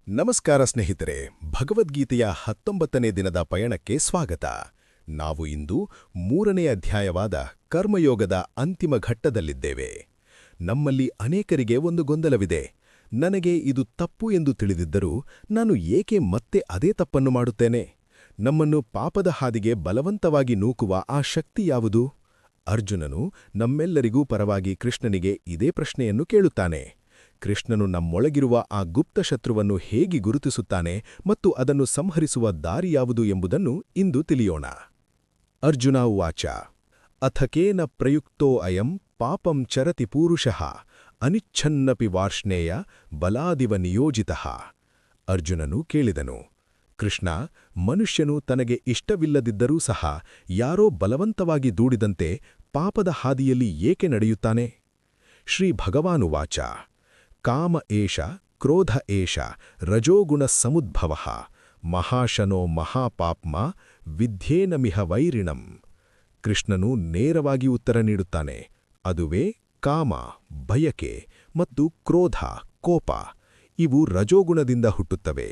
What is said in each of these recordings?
ನಮಸ್ಕಾರ ಸ್ನೇಹಿತರೆ, ಭಗವದ್ಗೀತೆಯ 19ನೇ ದಿನದ ಪಯಣಕ್ಕೆ ಸ್ವಾಗತ. ನಾವು ಇಂದು 3ನೇ ಅಧ್ಯಾಯವಾದ ಕರ್ಮಯೋಗದ ಅಂತಿಮ ಘಟ್ಟದಲ್ಲಿದ್ದೇವೆ. ನಮ್ಮಲ್ಲಿ ಅನೇಕರಿಗೆ ಒಂದು ಗೊಂದಲವಿದೆ. ನನಗೆ ಇದು ತಪ್ಪು ಎಂದು ತಿಳಿದಿದ್ದರೂ ನಾನು ಏಕೆ ಮತ್ತೆ ಅದೇ ತಪ್ಪನ್ನು ಮಾಡುತ್ತೇನೆ? ನಮ್ಮನ್ನು ಪಾಪದ ಹಾದಿಗೆ ಬಲವಂತವಾಗಿ ನೂಕುವ ಆ ಶಕ್ತಿ ಯಾವುದು? ಅರ್ಜುನನು ನಮ್ಮೆಲ್ಲರಿಗೂ ಪರವಾಗಿ ಕೃಷ್ಣನಿಗೆ ಇದೇ ಪ್ರಶ್ನೆಯನ್ನು ಕೇಳುತ್ತಾನೆ. ಕೃಷ್ಣನು ನಮ್ಮೊಳಗಿರುವ ಆ ಗುಪ್ತ ಶತ್ರುವನ್ನು ಹೇಗೆ ಗುರುತಿಸುತ್ತಾನೆ ಮತ್ತು ಅದನ್ನು ಸಂಹರಿಸುವ ದಾರಿ ಯಾವುದು ಎಂಬುದನ್ನು ಇಂದು ತಿಳಿಯೋಣ. ಅರ್ಜುನ ಉವಾಚ ಅಥಕೇನ ಪ್ರಯುಕ್ತೋ ಅಯಂ ಪಾಪಂ ಚರತಿ ಪೂರುಷಃ ಅನಿಚ್ಛನ್ನಪಿ ವಾರ್ಷ್ಣೇಯ ಬಲಾದಿವ ನಿಯೋಜಿತಃ. ಅರ್ಜುನನು ಕೇಳಿದನು, ಕೃಷ್ಣ, ಮನುಷ್ಯನು ತನಗೆ ಇಷ್ಟವಿಲ್ಲದಿದ್ದರೂ ಸಹ ಯಾರೋ ಬಲವಂತವಾಗಿ ದೂಡಿದಂತೆ ಪಾಪದ ಹಾದಿಯಲ್ಲಿ ಏಕೆ ನಡೆಯುತ್ತಾನೆ? ಶ್ರೀ ಭಗವಾನುವಾಚ ಕಾಮ ಏಷ ಕ್ರೋಧ ಏಷ ರಜೋಗುಣ ಸಮುದ್ಭವಃ ಮಹಾಶನೋ ಮಹಾಪಾಪ್ಮ ವಿದ್ಯೇನಮಿಹ ವೈರಿಣಂ. ಕೃಷ್ಣನು ನೇರವಾಗಿ ಉತ್ತರ ನೀಡುತ್ತಾನೆ. ಅದುವೇ ಕಾಮ, ಬಯಕೆ ಮತ್ತು ಕ್ರೋಧ, ಕೋಪ. ಇವು ರಜೋಗುಣದಿಂದ ಹುಟ್ಟುತ್ತವೆ.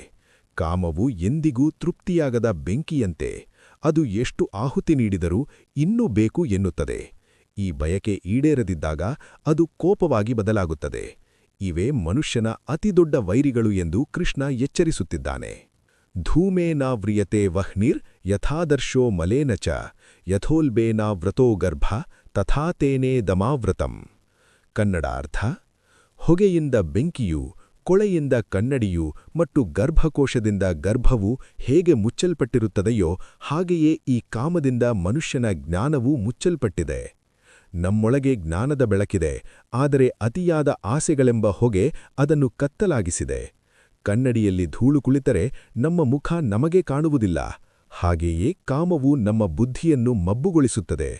ಕಾಮವು ಎಂದಿಗೂ ತೃಪ್ತಿಯಾಗದ ಬೆಂಕಿಯಂತೆ. ಅದು ಎಷ್ಟು ಆಹುತಿ ನೀಡಿದರೂ ಇನ್ನೂ ಬೇಕು ಎನ್ನುತ್ತದೆ. ಈ ಬಯಕೆ ಈಡೇರದಿದ್ದಾಗ ಅದು ಕೋಪವಾಗಿ ಬದಲಾಗುತ್ತದೆ. ಇವೇ ಮನುಷ್ಯನ ಅತಿದೊಡ್ಡ ವೈರಿಗಳು ಎಂದು ಕೃಷ್ಣ ಎಚ್ಚರಿಸುತ್ತಿದ್ದಾನೆ. ಧೂಮೇನಾವ್ರಿಯತೆ ವಹ್ನಿರ್ ಯಥಾದರ್ಶೋ ಮಲೇನ ಚ ಯಥೋಲ್ಬೇನಾವ್ರತೋ ಗರ್ಭ ತಥಾತೇನೇ ದಮಾವ್ರತಂ. ಕನ್ನಡ ಅರ್ಥ: ಹೊಗೆಯಿಂದ ಬೆಂಕಿಯು, ಕೊಳೆಯಿಂದ ಕನ್ನಡಿಯು ಮತ್ತು ಗರ್ಭಕೋಶದಿಂದ ಗರ್ಭವು ಹೇಗೆ ಮುಚ್ಚಲ್ಪಟ್ಟಿರುತ್ತದೆಯೋ ಹಾಗೆಯೇ ಈ ಕಾಮದಿಂದ ಮನುಷ್ಯನ ಜ್ಞಾನವೂ ಮುಚ್ಚಲ್ಪಟ್ಟಿದೆ. ನಮ್ಮೊಳಗೆ ಜ್ಞಾನದ ಬೆಳಕಿದೆ, ಆದರೆ ಅತಿಯಾದ ಆಸೆಗಳೆಂಬ ಹೊಗೆ ಅದನ್ನು ಕತ್ತಲಾಗಿಸಿದೆ. ಕನ್ನಡಿಯಲ್ಲಿ ಧೂಳು ಕುಳಿತರೆ ನಮ್ಮ ಮುಖ ನಮಗೆ ಕಾಣುವುದಿಲ್ಲ. ಹಾಗೆಯೇ ಕಾಮವು ನಮ್ಮ ಬುದ್ಧಿಯನ್ನು ಮಬ್ಬುಗೊಳಿಸುತ್ತದೆ.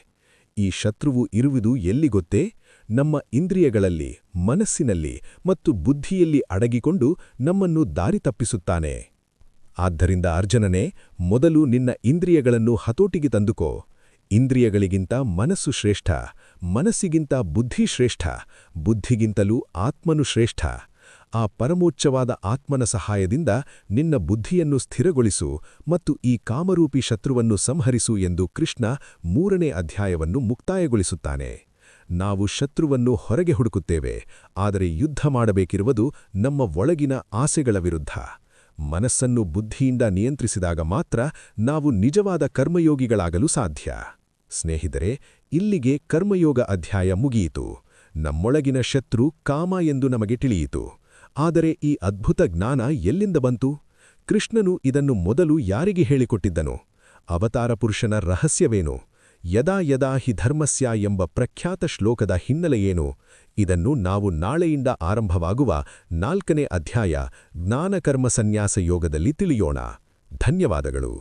ಈ ಶತ್ರುವು ಇರುವುದು ಎಲ್ಲಿ ಗೊತ್ತೇ? ನಮ್ಮ ಇಂದ್ರಿಯಗಳಲ್ಲಿ, ಮನಸ್ಸಿನಲ್ಲಿ ಮತ್ತು ಬುದ್ಧಿಯಲ್ಲಿ ಅಡಗಿಕೊಂಡು ನಮ್ಮನ್ನು ದಾರಿ ತಪ್ಪಿಸುತ್ತಾನೆ. ಆದ್ದರಿಂದ ಅರ್ಜುನನೇ, ಮೊದಲು ನಿನ್ನ ಇಂದ್ರಿಯಗಳನ್ನು ಹತೋಟಿಗೆ ತಂದುಕೋ. ಇಂದ್ರಿಯಗಳಿಗಿಂತ ಮನಸ್ಸು ಶ್ರೇಷ್ಠ, ಮನಸ್ಸಿಗಿಂತ ಬುದ್ಧಿ ಶ್ರೇಷ್ಠ, ಬುದ್ಧಿಗಿಂತಲೂ ಆತ್ಮನು ಶ್ರೇಷ್ಠ. ಆ ಪರಮೋಚ್ಚವಾದ ಆತ್ಮನ ಸಹಾಯದಿಂದ ನಿನ್ನ ಬುದ್ಧಿಯನ್ನು ಸ್ಥಿರಗೊಳಿಸು ಮತ್ತು ಈ ಕಾಮರೂಪಿ ಶತ್ರುವನ್ನು ಸಂಹರಿಸು ಎಂದು ಕೃಷ್ಣ 3ನೇ ಅಧ್ಯಾಯವನ್ನು ಮುಕ್ತಾಯಗೊಳಿಸುತ್ತಾನೆ. ನಾವು ಶತ್ರುವನ್ನು ಹೊರಗೆ ಹುಡುಕುತ್ತೇವೆ, ಆದರೆ ಯುದ್ಧ ಮಾಡಬೇಕಿರುವುದು ನಮ್ಮ ಒಳಗಿನ ಆಸೆಗಳ ವಿರುದ್ಧ. ಮನಸ್ಸನ್ನು ಬುದ್ಧಿಯಿಂದ ನಿಯಂತ್ರಿಸಿದಾಗ ಮಾತ್ರ ನಾವು ನಿಜವಾದ ಕರ್ಮಯೋಗಿಗಳಾಗಲು ಸಾಧ್ಯ. ಸ್ನೇಹಿತರೆ, ಇಲ್ಲಿಗೆ ಕರ್ಮಯೋಗ ಅಧ್ಯಾಯ ಮುಗಿಯಿತು. ನಮ್ಮೊಳಗಿನ ಶತ್ರು ಕಾಮ ಎಂದು ನಮಗೆ ತಿಳಿಯಿತು. ಆದರೆ ಈ ಅದ್ಭುತ ಜ್ಞಾನ ಎಲ್ಲಿಂದ ಬಂತು? ಕೃಷ್ಣನು ಇದನ್ನು ಮೊದಲು ಯಾರಿಗೆ ಹೇಳಿಕೊಟ್ಟಿದ್ದನು? ಅವತಾರ ಪುರುಷನ ರಹಸ್ಯವೇನು? ಯದಾ ಯದಾ ಹಿ ಧರ್ಮಸ್ಯ ಎಂಬ ಪ್ರಖ್ಯಾತ ಶ್ಲೋಕದ ಹಿನ್ನೆಲೆಯೇನು? ಇದನ್ನು ನಾವು ನಾಳೆಯಿಂದ ಆರಂಭವಾಗುವ 4ನೇ ಅಧ್ಯಾಯ ಜ್ಞಾನಕರ್ಮ ಸನ್ಯಾಸ ಯೋಗದಲ್ಲಿ ತಿಳಿಯೋಣ. ಧನ್ಯವಾದಗಳು.